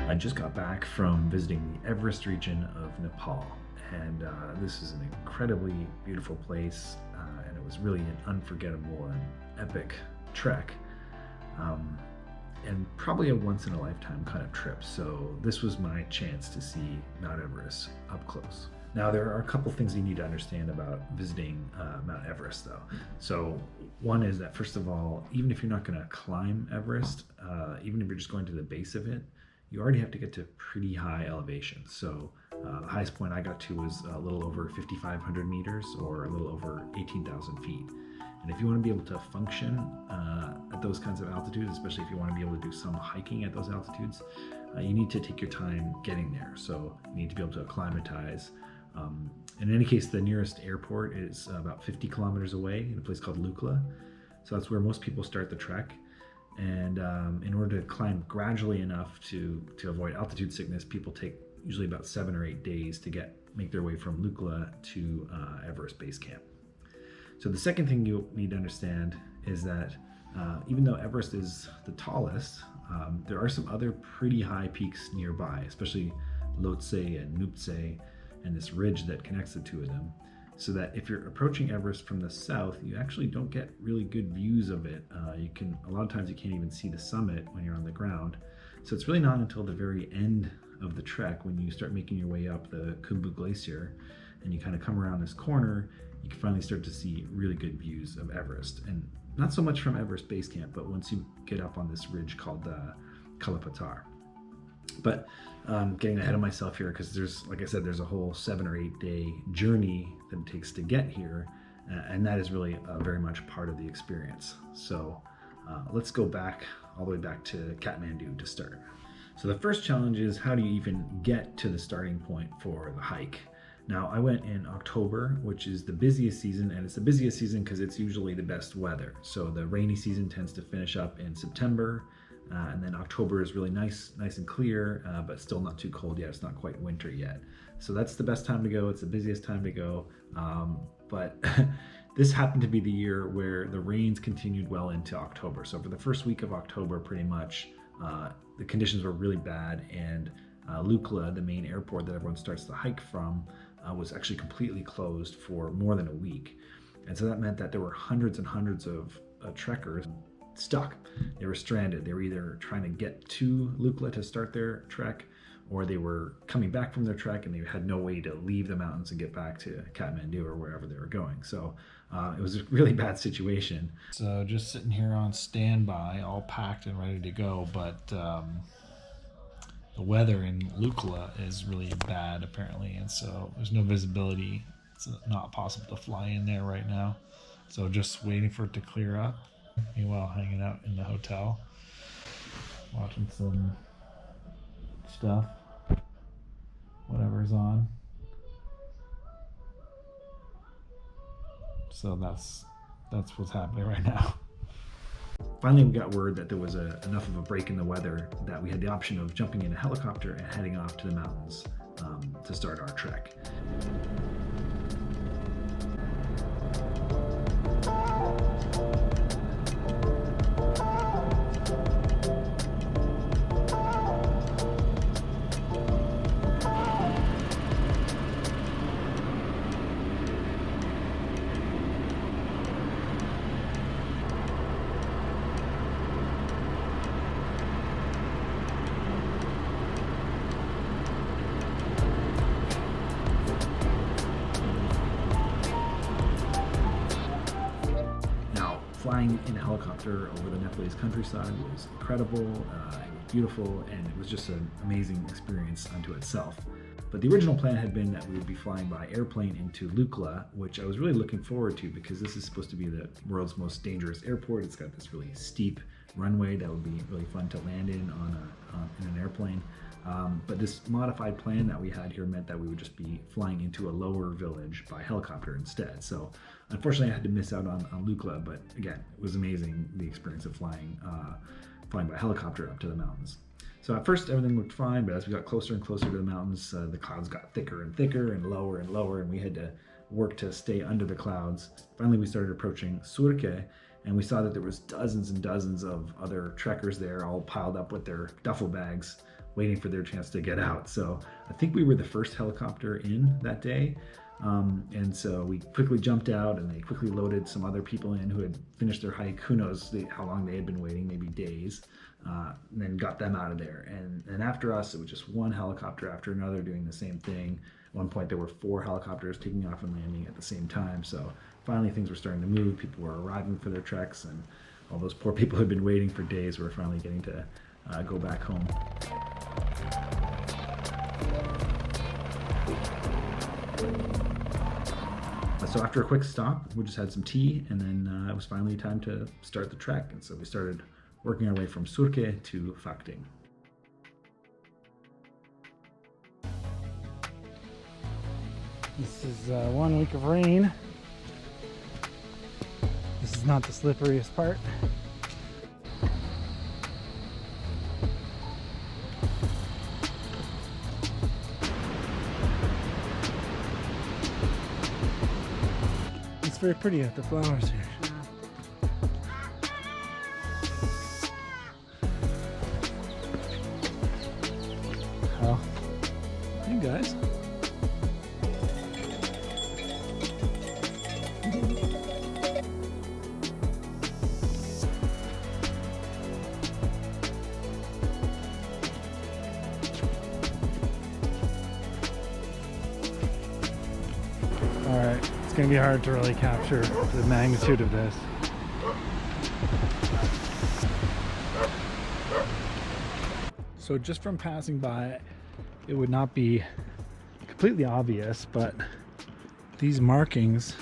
I just got back from visiting the Everest region of Nepal, and this is an incredibly beautiful place, and it was really an unforgettable and epic trek, and probably a once-in-a-lifetime kind of trip. So this was my chance to see Mount Everest up close. Now, there are a couple things you need to understand about visiting Mount Everest, though. So one is that, first of all, even if you're not going to climb Everest, even if you're just going to the base of it, you already have to get to pretty high elevation. So the highest point I got to was a little over 5,500 meters, or a little over 18,000 feet. And if you want to be able to function at those kinds of altitudes, especially if you want to be able to do some hiking at those altitudes, you need to take your time getting there. So you need to be able to acclimatize. In any case, the nearest airport is about 50 kilometers away in a place called Lukla. So that's where most people start the trek. And in order to climb gradually enough to avoid altitude sickness, people take usually about 7 or 8 days to make their way from Lukla to Everest Base Camp. So the second thing you need to understand is that even though Everest is the tallest, there are some other pretty high peaks nearby, especially Lhotse and Nuptse, and this ridge that connects the two of them. So that if you're approaching Everest from the south, you actually don't get really good views of it. A lot of times you can't even see the summit when you're on the ground. So it's really not until the very end of the trek, when you start making your way up the Khumbu Glacier and you kind of come around this corner, you can finally start to see really good views of Everest. And not so much from Everest Base Camp, but once you get up on this ridge called Kala Patthar. But getting ahead of myself here, because like I said, there's a whole 7 or 8 day journey that it takes to get here, and that is really very much part of the experience. So let's go all the way back to Kathmandu to start. So the first challenge is, how do you even get to the starting point for the hike? Now, I went in October, which is the busiest season, and it's the busiest season because it's usually the best weather. So the rainy season tends to finish up in September. And then October is really nice and clear, but still not too cold yet. It's not quite winter yet. So that's the best time to go. It's the busiest time to go. But this happened to be the year where the rains continued well into October. So for the first week of October, pretty much, the conditions were really bad. And Lukla, the main airport that everyone starts the hike from, was actually completely closed for more than a week. And so that meant that there were hundreds and hundreds of trekkers stuck. They were stranded. They were either trying to get to Lukla to start their trek, or they were coming back from their trek and they had no way to leave the mountains and get back to Kathmandu or wherever they were going. So it was a really bad situation. So just sitting here on standby, all packed and ready to go, but the weather in Lukla is really bad apparently, and so there's no visibility. It's not possible to fly in there right now. So just waiting for it to clear up. Meanwhile, hanging out in the hotel, watching some stuff, whatever's on. So that's what's happening right now. Finally, we got word that there was enough of a break in the weather that we had the option of jumping in a helicopter and heading off to the mountains to start our trek. Flying in a helicopter over the Nepalese countryside was incredible, it was beautiful, and it was just an amazing experience unto itself. But the original plan had been that we would be flying by airplane into Lukla, which I was really looking forward to because this is supposed to be the world's most dangerous airport. It's got this really steep runway that would be really fun to land in in an airplane. But this modified plan that we had here meant that we would just be flying into a lower village by helicopter instead. So unfortunately I had to miss out on Lukla, but again, it was amazing, the experience of flying by helicopter up to the mountains. So at first everything looked fine, but as we got closer and closer to the mountains, the clouds got thicker and thicker and lower, and we had to work to stay under the clouds. Finally we started approaching Surke, and we saw that there was dozens and dozens of other trekkers there, all piled up with their duffel bags, waiting for their chance to get out. So I think we were the first helicopter in that day. And so we quickly jumped out, and they quickly loaded some other people in who had finished their hike. Who knows how long they had been waiting, maybe days, and then got them out of there. And after us, it was just one helicopter after another doing the same thing. At one point, there were 4 helicopters taking off and landing at the same time. So finally, things were starting to move. People were arriving for their treks, and all those poor people who had been waiting for days were finally getting to go back home. So after a quick stop, we just had some tea, and then it was finally time to start the trek. And so we started working our way from Surke to Phakding. This is 1 week of rain. This is not the slipperiest part. It's very pretty at the flowers here. Oh, hey guys. Alright, it's going to be hard to really capture the magnitude of this. So just from passing by, it would not be completely obvious, but these markings,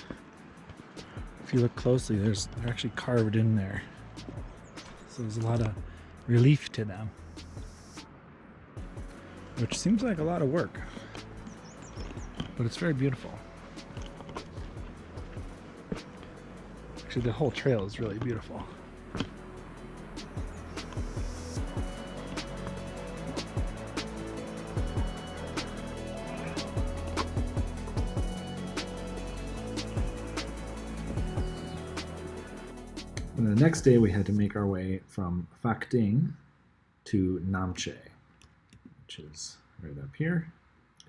if you look closely, they're actually carved in there. So there's a lot of relief to them, which seems like a lot of work, but it's very beautiful. Actually, the whole trail is really beautiful. And the next day we had to make our way from Phakding to Namche, which is right up here.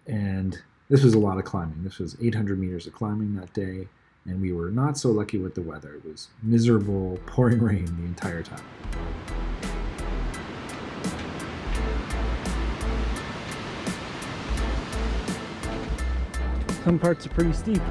And this was a lot of climbing. This was 800 meters of climbing that day, and we were not so lucky with the weather. It was miserable, pouring rain the entire time. Some parts are pretty steep.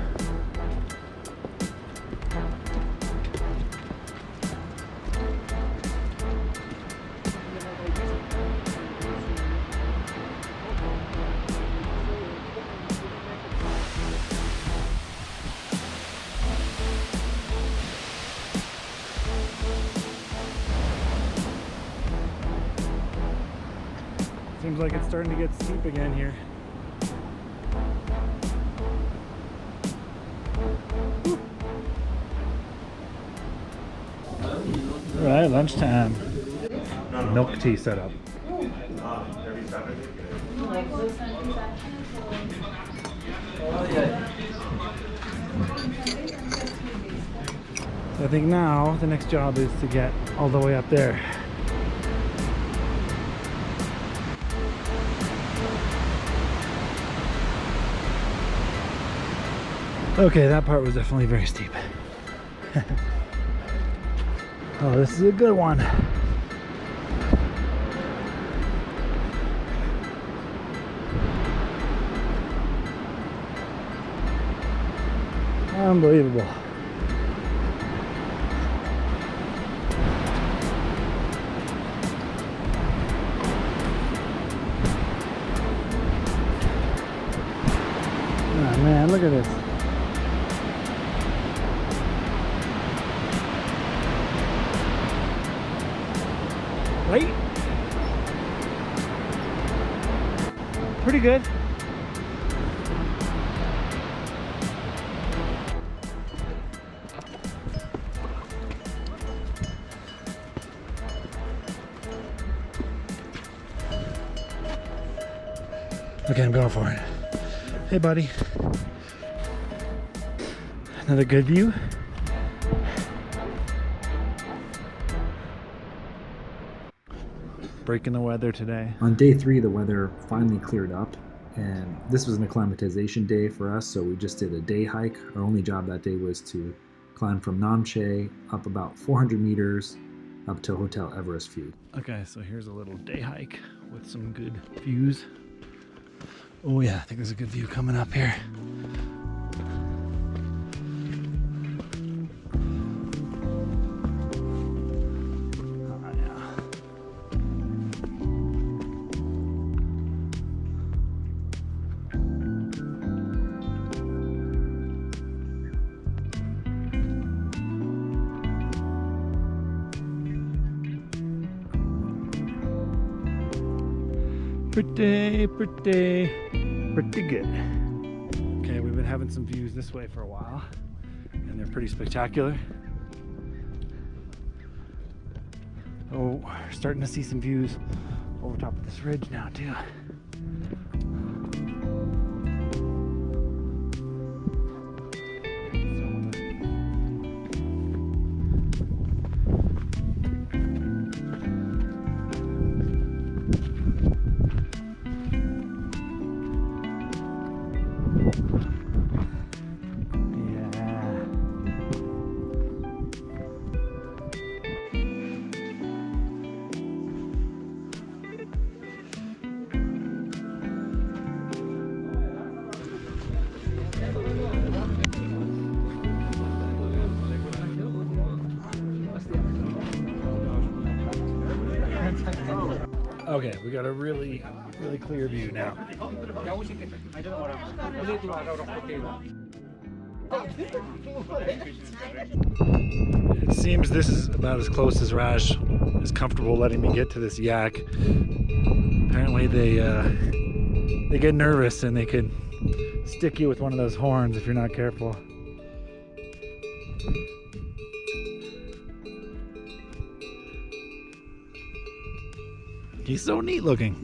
Seems like it's starting to get steep again here. All right, lunchtime. Milk tea setup. So I think now the next job is to get all the way up there. Okay, that part was definitely very steep. Oh, this is a good one. Unbelievable. Oh man, look at this. Right? Pretty good. Okay, I'm going for it. Hey, buddy. Another good view. breaking the weather today. On day 3, the weather finally cleared up, and this was an acclimatization day for us, so we just did a day hike. Our only job that day was to climb from Namche up about 400 meters up to Hotel Everest view. Okay, so here's a little day hike with some good views. Oh yeah, I think there's a good view coming up here. Pretty good. Okay, we've been having some views this way for a while, and they're pretty spectacular. Oh, we're starting to see some views over top of this ridge now too. Okay, we got a really clear view now. It seems this is about as close as Raj is comfortable letting me get to this yak. Apparently they get nervous and they could stick you with one of those horns if you're not careful. He's so neat looking.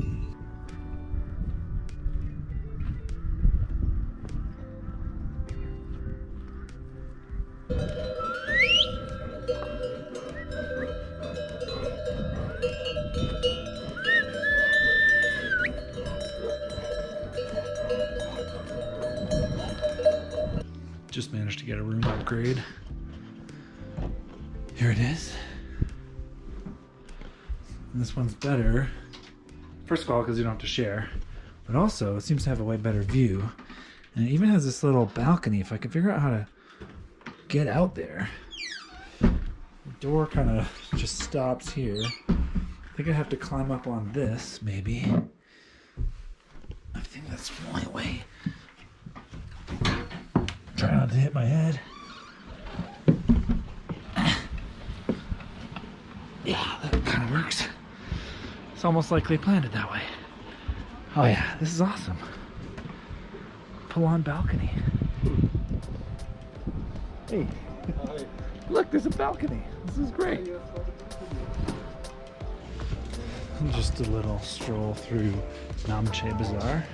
Just managed to get a room upgrade. Here it is. And this one's better. First of all, because you don't have to share, but also it seems to have a way better view. And it even has this little balcony. If I could figure out how to get out there. The door kind of just stops here. I think I have to climb up on this, maybe. I think that's the only way. Try not to hit my head. Yeah, that kind of works. It's almost like they planned it that way. Oh yeah, this is awesome. Pull-on balcony. Hey, look, there's a balcony. This is great. Just a little stroll through Namche Bazaar.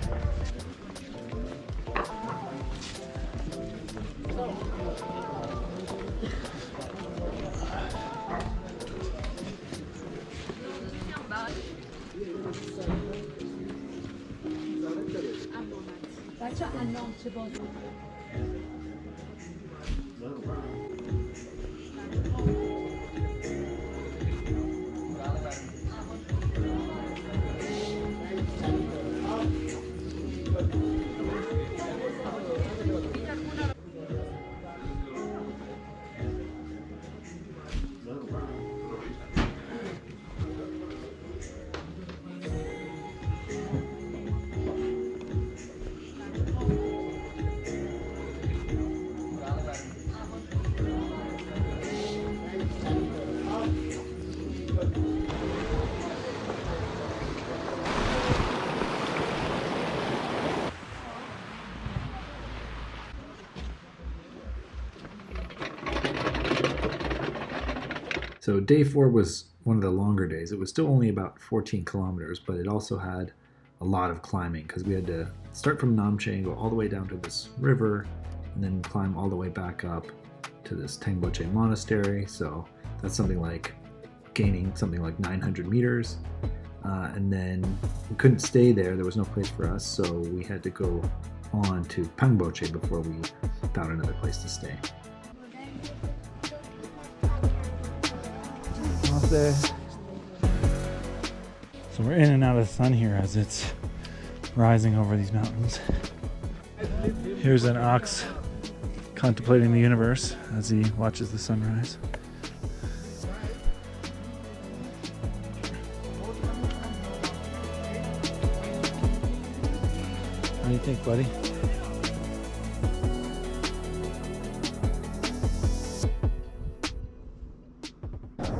So day 4 was one of the longer days. It was still only about 14 kilometers, but it also had a lot of climbing because we had to start from Namche and go all the way down to this river and then climb all the way back up to this Pangboche monastery. So that's something like gaining something like 900 meters. and then we couldn't stay there. There was no place for us, so we had to go on to Pangboche before we found another place to stay. So we're in and out of the sun here as it's rising over these mountains. Here's an ox contemplating the universe as he watches the sunrise. What do you think, buddy?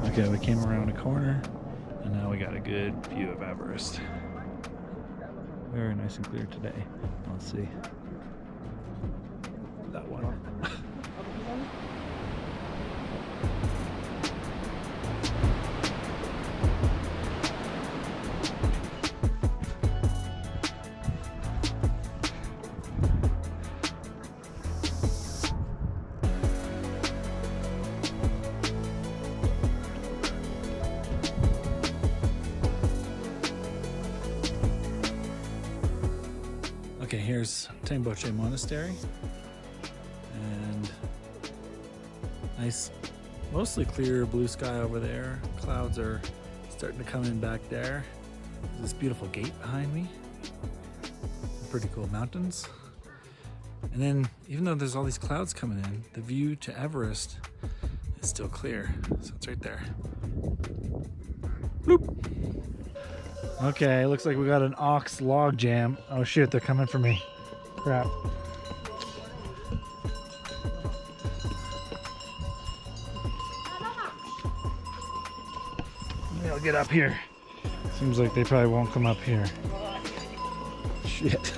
Okay, we came around a corner and now we got a good view of Everest. Very nice and clear today. Let's see. That one. Okay, here's Dingboche Monastery, and nice, mostly clear blue sky over there. Clouds are starting to come in back there. There's this beautiful gate behind me. Pretty cool mountains. And then, even though there's all these clouds coming in, the view to Everest is still clear. So it's right there. Bloop. Okay, looks like we got an ox log jam. Oh shit, they're coming for me. Crap. Maybe I'll get up here. Seems like they probably won't come up here. Shit.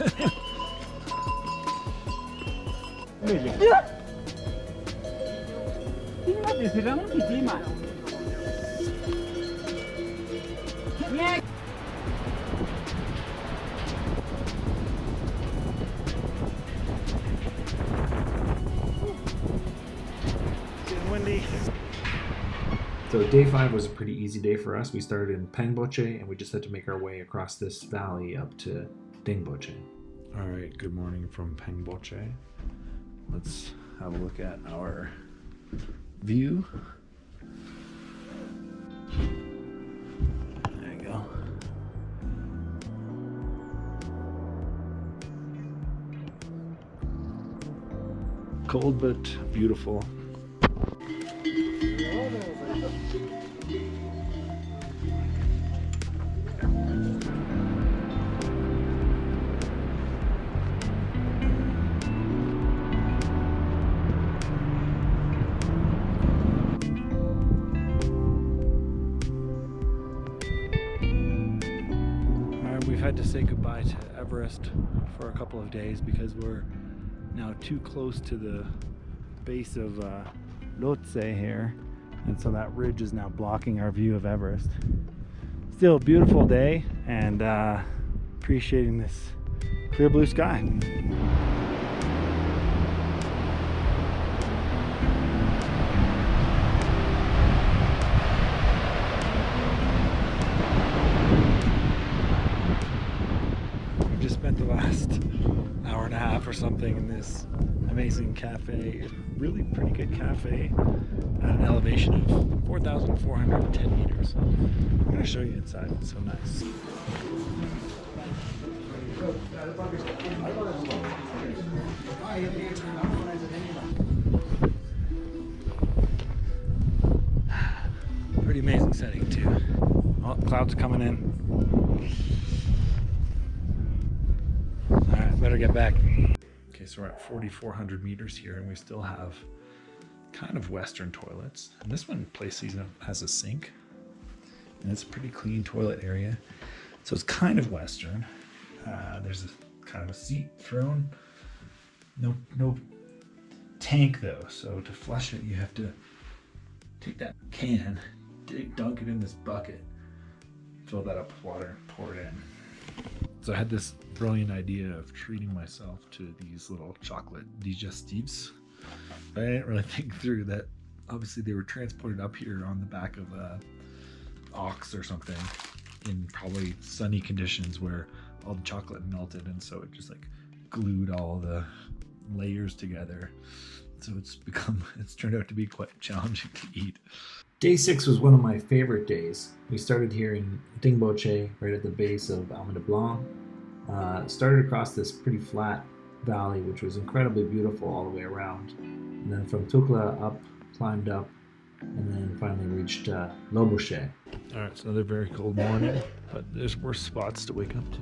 Windy. So day 5 was a pretty easy day for us. We started in Pangboche and we just had to make our way across this valley up to Dingboche. All right, good morning from Pangboche. Let's have a look at our view. There you go. Cold but beautiful. We've had to say goodbye to Everest for a couple of days because we're now too close to the base of Lobuche here, and so that ridge is now blocking our view of Everest. Still a beautiful day, and appreciating this clear blue sky. Spent the last hour and a half or something in this amazing cafe. Really pretty good cafe at an elevation of 4,410 meters. I'm going to show you inside. It's so nice. Pretty amazing setting too. Oh, clouds are coming in. Alright, better get back. Okay, so we're at 4,400 meters here and we still have kind of Western toilets. And this one place has a sink. And it's a pretty clean toilet area. So it's kind of Western. There's a kind of a seat thrown. No tank though. So to flush it, you have to take that can, dunk it in this bucket, fill that up with water, and pour it in. So I had this brilliant idea of treating myself to these little chocolate digestives. But I didn't really think through that obviously they were transported up here on the back of a ox or something in probably sunny conditions where all the chocolate melted, and so it just like glued all the layers together. So it's turned out to be quite challenging to eat. Day 6 was one of my favorite days. We started here in Dingboche, right at the base of Alma de Blanc. Started across this pretty flat valley, which was incredibly beautiful all the way around. And then from Tukla up, climbed up, and then finally reached Lobuche. All right, it's another very cold morning, but there's worse spots to wake up to.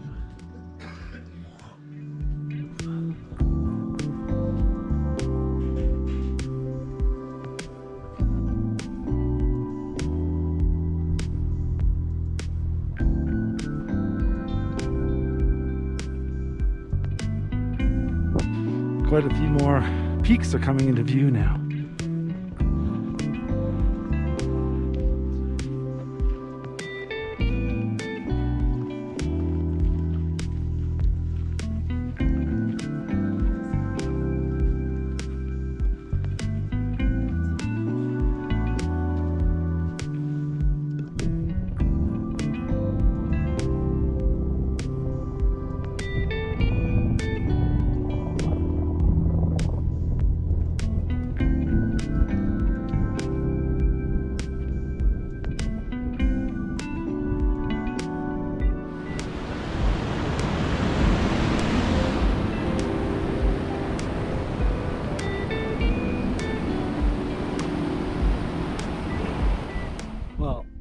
Quite a few more peaks are coming into view now.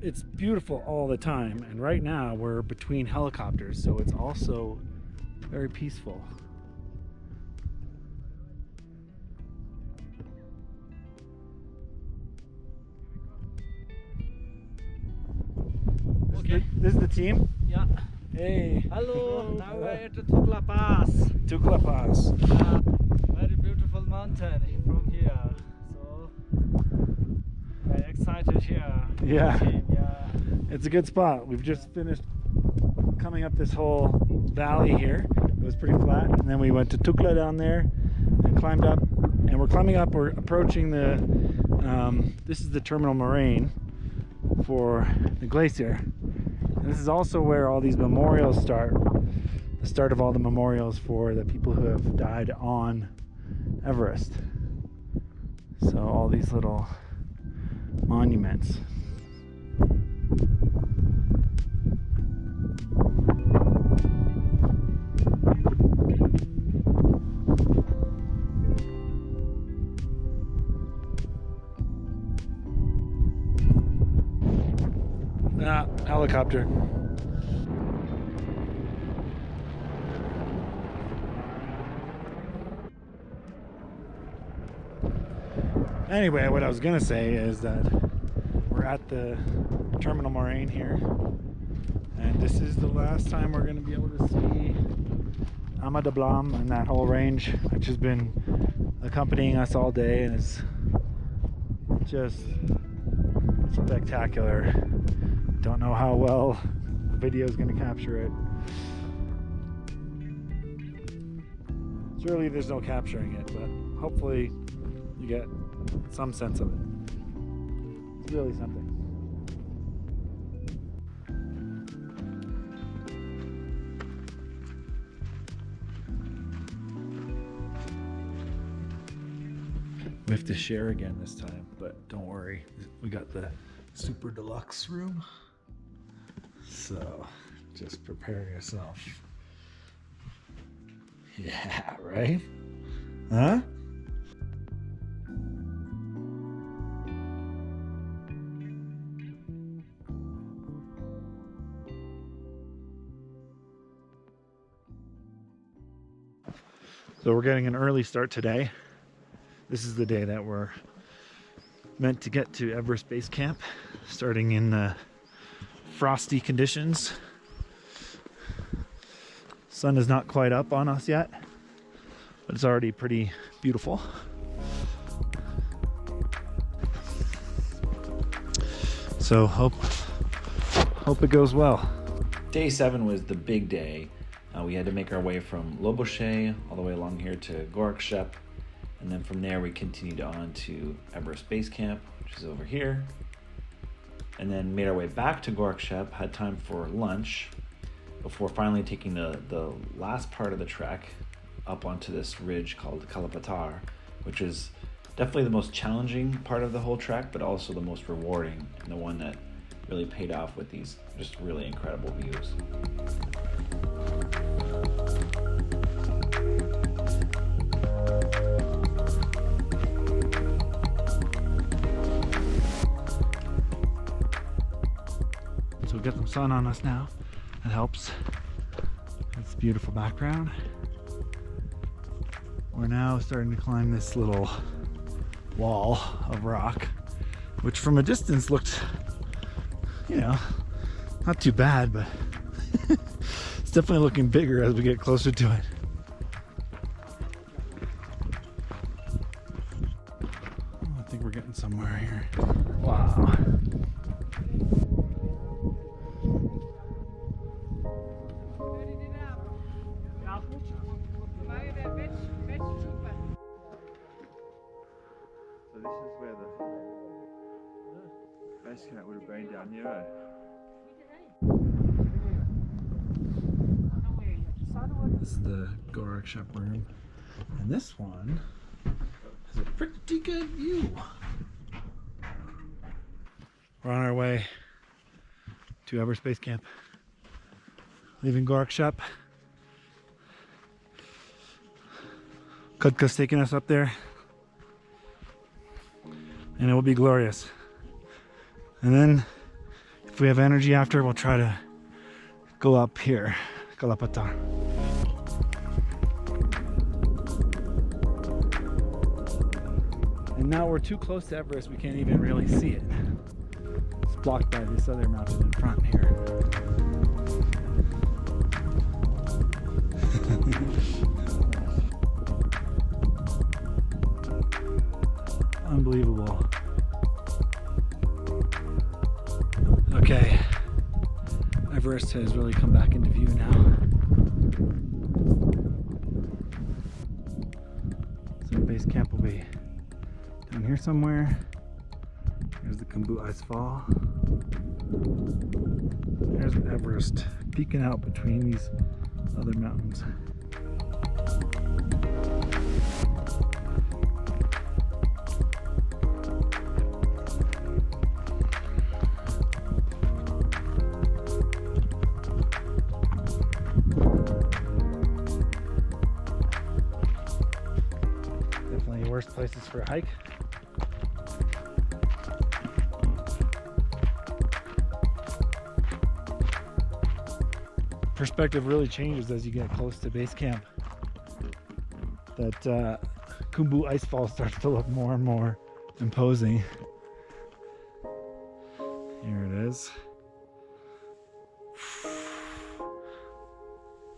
It's beautiful all the time, and right now we're between helicopters, so it's also very peaceful. Okay. This is the team? Yeah. Hey. Hello, now we're at the Tukla Pass. Tukla Pass. Very beautiful mountain from here. So, very excited here. Yeah. Yeah. It's a good spot. We've just finished coming up this whole valley here. It was pretty flat, and then we went to Tukla down there and climbed up, and we're climbing up, we're approaching the this is the terminal moraine for the glacier. And this is also where all these memorials start, the start of all the memorials for the people who have died on Everest. So all these little monuments. Helicopter. Anyway, what I was gonna say is that we're at the terminal moraine here, and this is the last time we're gonna be able to see Alma de Blanc and that whole range, which has been accompanying us all day and is just spectacular. Don't know how well the video is going to capture it. Surely there's no capturing it, but hopefully you get some sense of it. It's really something. We have to share again this time, but don't worry, we got the super deluxe room. So just prepare yourself. Yeah, right? Huh? So we're getting an early start today. This is the day that we're meant to get to Everest Base Camp, starting in frosty conditions. Sun is not quite up on us yet, but it's already pretty beautiful. So hope it goes well. Day 7 was the big day. We had to make our way from Lobuche all the way along here to Gorakshep, and then from there we continued on to Everest Base Camp, which is over here. and then made our way back to Gorakshep, had time for lunch, before finally taking the last part of the trek up onto this ridge called Kala Patthar, which is definitely the most challenging part of the whole trek, but also the most rewarding, and the one that really paid off with these just really incredible views. So we get some sun on us now. That helps. It's a beautiful background. We're now starting to climb this little wall of rock, which from a distance looked, you know, not too bad, but it's definitely looking bigger as we get closer to it. Oh, I think we're getting somewhere here. Wow. So this is where the base camp would have been down here, eh? This is the Gorakshep room, and this one has a pretty good view. We're on our way to Everest Base Camp, leaving Gorakshep. Kutka's taking us up there, and it will be glorious. And then, if we have energy after, we'll try to go up here, Kala Patthar. And now we're too close to Everest, we can't even really see it. It's blocked by this other mountain in front here. Unbelievable. Okay, Everest has really come back into view now. So base camp will be down here somewhere. There's the Pangboche Ice Fall. There's Everest peeking out between these other mountains. Definitely worst places for a hike. Perspective really changes as you get close to base camp. That Pangboche Ice Fall starts to look more and more imposing. Here it is.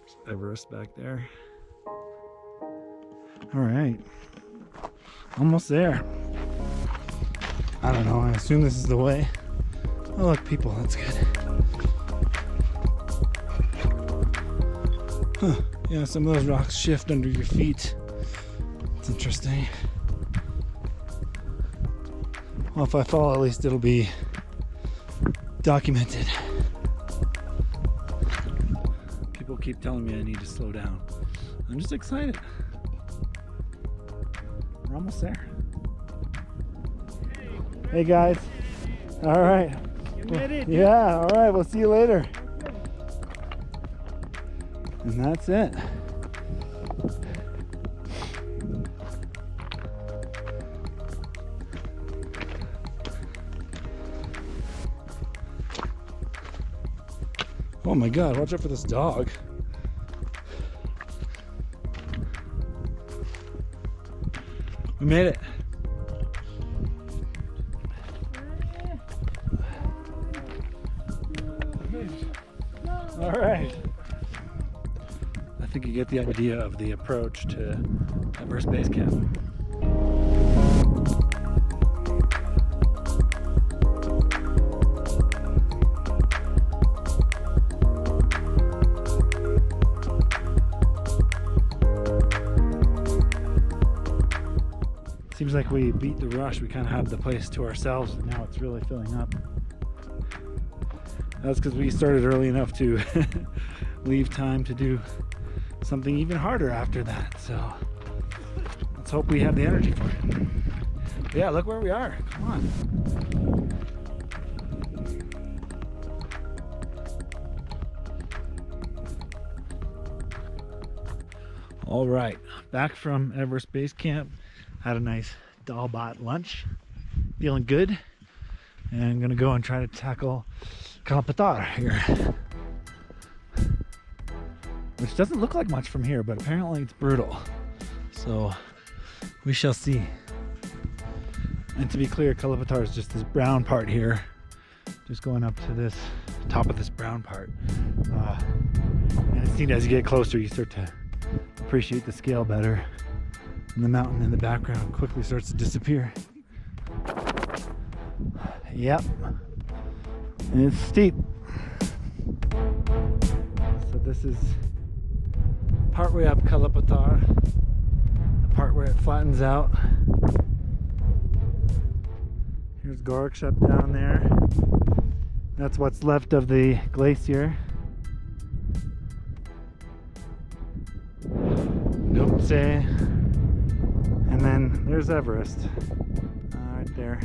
There's Everest back there. All right, almost there. I don't know, I assume this is the way. Oh look, people, that's good. Huh. Yeah, some of those rocks shift under your feet. It's interesting. Well, if I fall, at least it'll be documented. People keep telling me I need to slow down. I'm just excited. We're almost there. Hey guys. All right. You made it. Yeah, all right. We'll see you later. And that's it. Oh my God, watch out for this dog. We made it. All right. I think you get the idea of the approach to Everest Base Camp. Seems like we beat the rush. We kind of had the place to ourselves, and now it's really filling up. That's because we started early enough to leave time to do something even harder after that. So let's hope we have the energy for it. But yeah, look where we are. Come on. All right, back from Everest Base Camp. Had a nice Dalbat lunch. Feeling good. And I'm gonna go and try to tackle Kala Patthar here. Which doesn't look like much from here, but apparently it's brutal. So we shall see. And to be clear, Kala Patthar is just this brown part here. Just going up to this top of this brown part. And it's neat, as you get closer, you start to appreciate the scale better. And the mountain in the background quickly starts to disappear. Yep. And it's steep. So this is partway up Kala Patthar, the part where it flattens out. Here's Gorakshep down there. That's what's left of the glacier. Namche. And then there's Everest. Right there.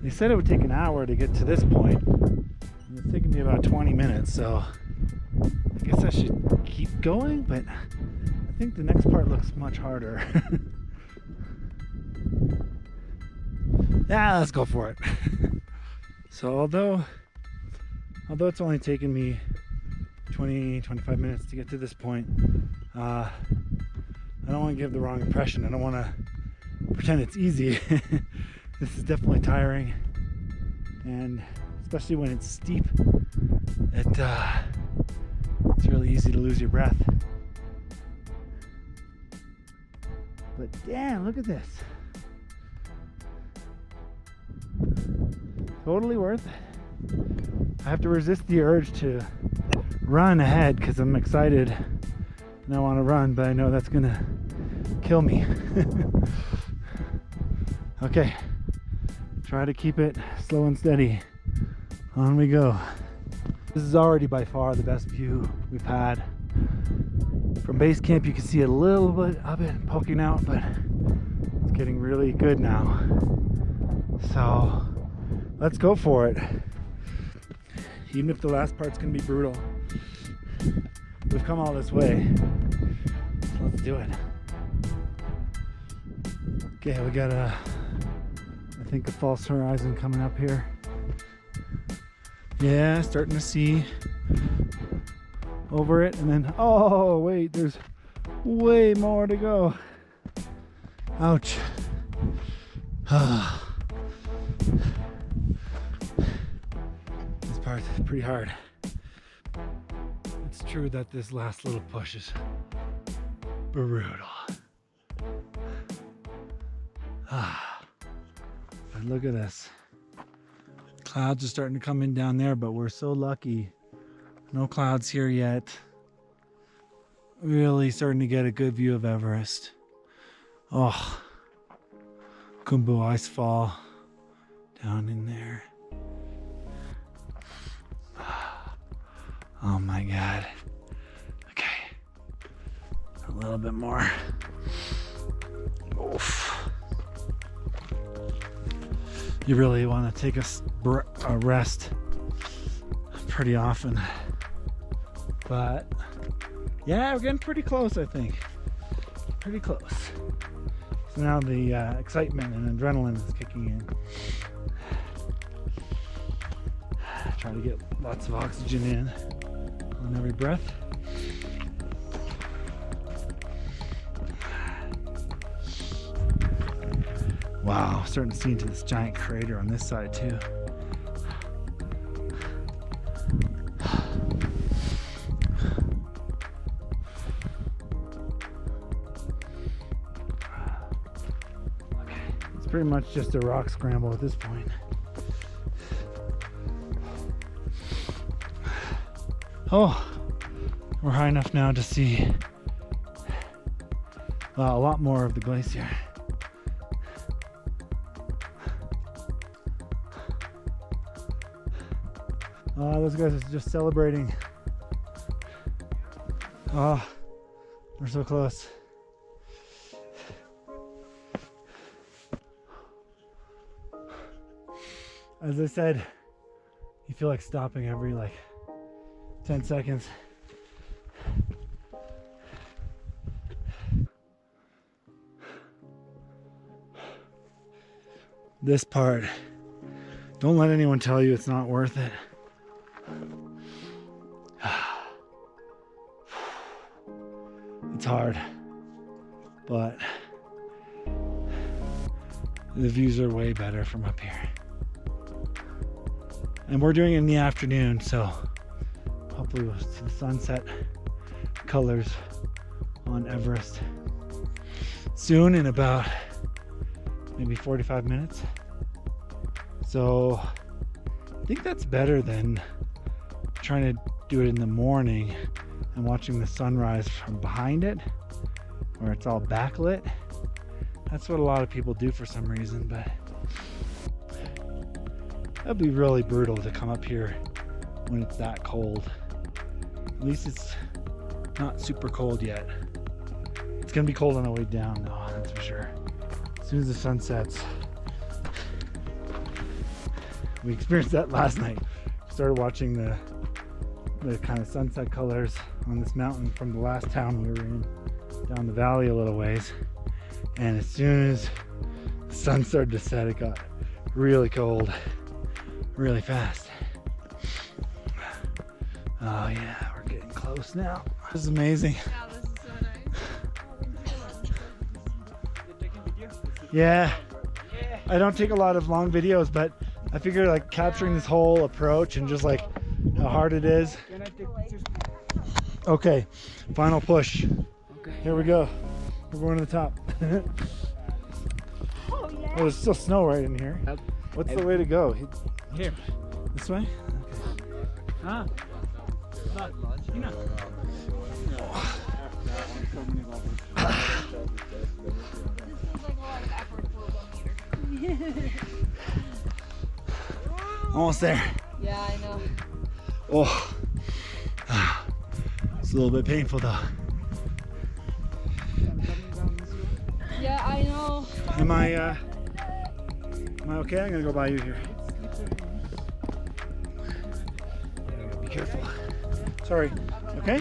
They said it would take an hour to get to this point. And it's taken me about 20 minutes, so I guess I should keep going, but I think the next part looks much harder. Yeah, let's go for it. So although it's only taken me 20-25 minutes to get to this point, I don't want to give the wrong impression. I don't want to pretend it's easy. This is definitely tiring, and especially when it's steep, it's really easy to lose your breath. But damn, look at this. Totally worth it. I have to resist the urge to run ahead because I'm excited and I want to run, but I know that's gonna kill me. Okay, try to keep it slow and steady. On we go. This is already by far the best view we've had. From base camp you can see a little bit of it poking out, but it's getting really good now. So let's go for it. Even if the last part's gonna be brutal. We've come all this way. So let's do it. Okay, we got I think a false horizon coming up here. Yeah, starting to see over it, and then, oh wait, there's way more to go. Ouch. This part's pretty hard. It's true that this last little push is brutal. But look at this. Clouds are starting to come in down there, but we're so lucky. No clouds here yet. Really starting to get a good view of Everest. Oh, Khumbu ice fall down in there. Oh my God. Okay, a little bit more. Oof. You really want to take a rest pretty often. But yeah, we're getting pretty close, I think. Pretty close. So now the excitement and adrenaline is kicking in. Try to get lots of oxygen in on every breath. Wow, starting to see into this giant crater on this side too. Okay, it's pretty much just a rock scramble at this point. Oh, we're high enough now to see a lot more of the glacier. Those guys are just celebrating. Oh, we're so close. As I said, you feel like stopping every like 10 seconds. This part, don't let anyone tell you it's not worth it. It's hard, but the views are way better from up here. And we're doing it in the afternoon, so hopefully we'll see the sunset colors on Everest soon, in about maybe 45 minutes. So I think that's better than trying to do it in the morning and watching the sunrise from behind it, where it's all backlit. That's what a lot of people do for some reason, but that'd be really brutal to come up here when it's that cold. At least it's not super cold yet. It's gonna be cold on the way down though, that's for sure. As soon as the sun sets. We experienced that last night. Started watching the kind of sunset colors on this mountain from the last town we were in, down the valley a little ways. And as soon as the sun started to set, it got really cold, really fast. Oh yeah, we're getting close now. This is amazing. Yeah, this is so nice. Yeah, I don't take a lot of long videos, but I figure like capturing this whole approach and just like how hard it is. Okay, final push. Okay. Here we go. We're going to the top. Oh, yeah. Oh, there's still snow right in here. What's the way to go? Here. This way? Ah. You know. Almost there. Yeah, I know. Oh, it's a little bit painful though. Yeah, I know. Am I okay? I'm gonna go by you here. Be careful. Sorry. Okay?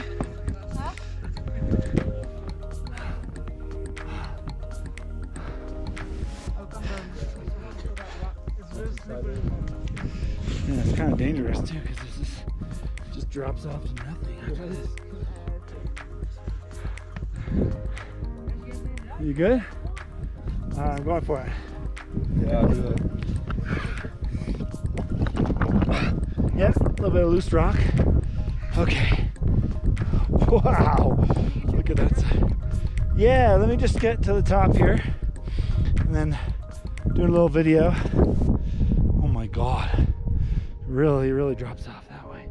Huh? Yeah, it's kind of dangerous too because this just drops off to nothing after this. You good? I'm going for it. Yeah, I'll do it. Yep, a little bit of loose rock. Okay. Wow. Look at that side. Yeah, let me just get to the top here and then do a little video. Oh my God. It really drops off that way.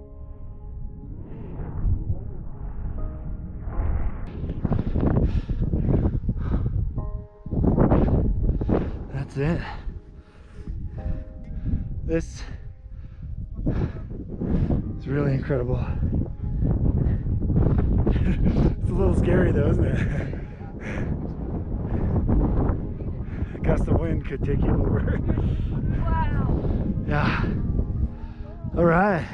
That's it. This is really incredible. It's a little scary though, isn't it? A gust of wind could take you over. Wow. Yeah. All right.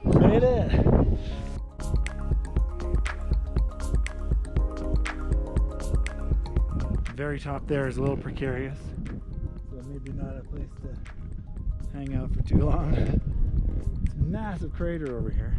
Made it. The very top there is a little precarious, so maybe not a place to hang out for too long. It's a massive crater over here.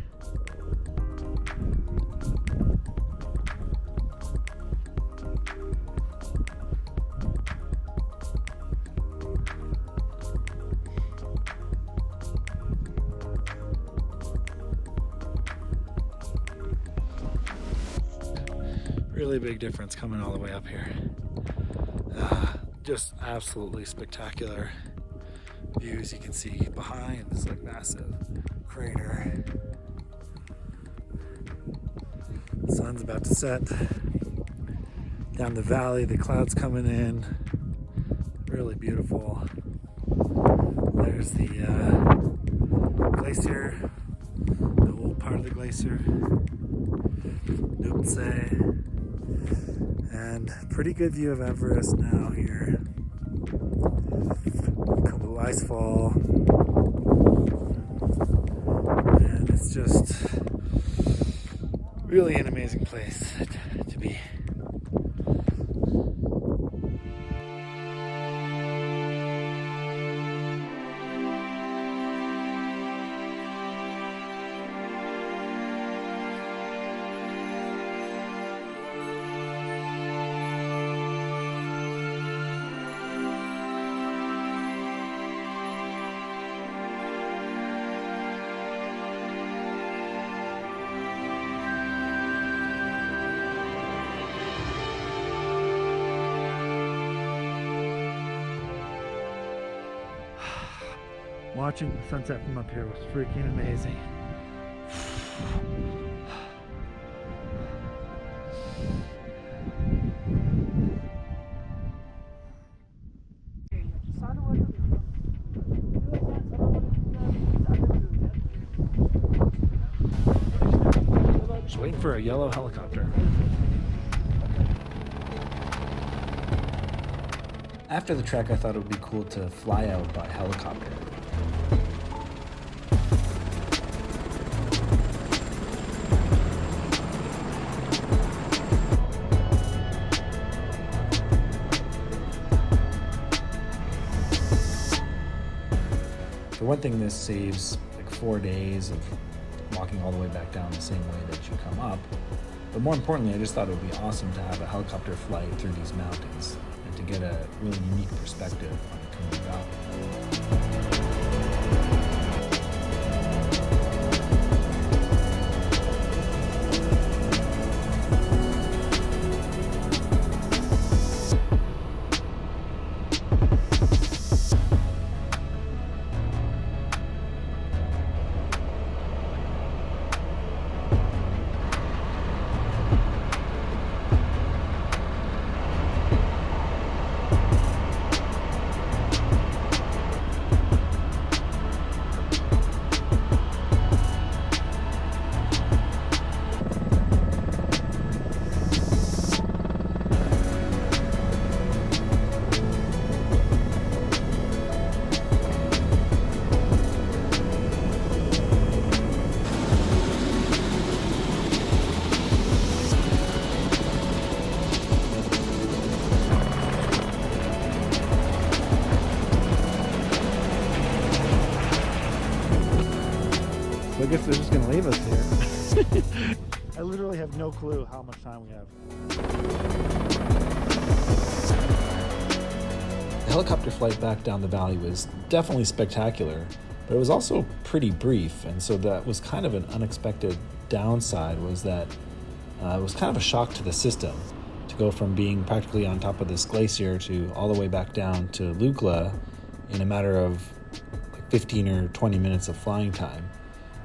Really big difference coming all the way up here. Just absolutely spectacular views. You can see behind this like massive crater. The sun's about to set. Down the valley, the clouds coming in. Really beautiful. There's the glacier, the old part of the glacier, Namche, and pretty good view of Everest now here. Kabu Icefall, and it's just really an amazing place to be. Watching the sunset from up here was freaking amazing. Just waiting for a yellow helicopter. After the trek, I thought it would be cool to fly out by helicopter. For one thing, this saves like 4 days of walking all the way back down the same way that you come up. But more importantly, I just thought it would be awesome to have a helicopter flight through these mountains and to get a really unique perspective on the Pangboche Valley. I guess they're just gonna leave us here. I literally have no clue how much time we have. The helicopter flight back down the valley was definitely spectacular, but it was also pretty brief, and so that was kind of an unexpected downside, was that it was kind of a shock to the system to go from being practically on top of this glacier to all the way back down to Lukla in a matter of like 15 or 20 minutes of flying time.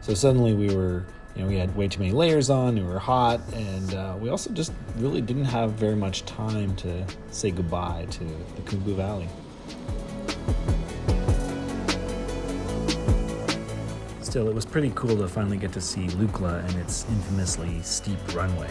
So suddenly we had way too many layers on, we were hot, and we also just really didn't have very much time to say goodbye to the Pangboche Valley. Still, it was pretty cool to finally get to see Lukla and its infamously steep runway.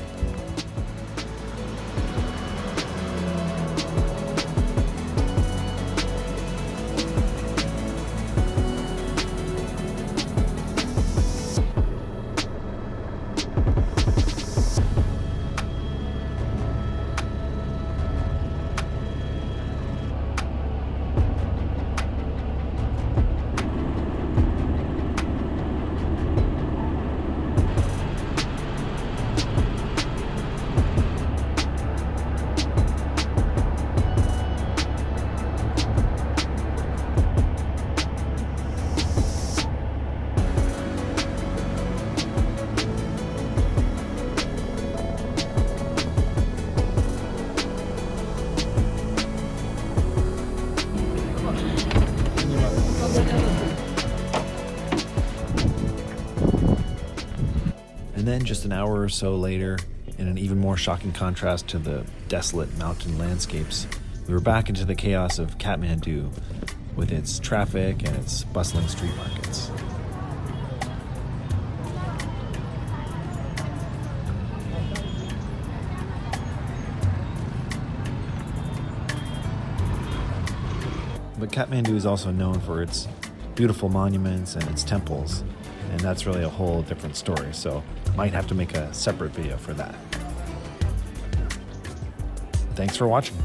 And then just an hour or so later, in an even more shocking contrast to the desolate mountain landscapes, we were back into the chaos of Kathmandu with its traffic and its bustling street markets. But Kathmandu is also known for its beautiful monuments and its temples, and that's really a whole different story, so might have to make a separate video for that. Thanks for watching.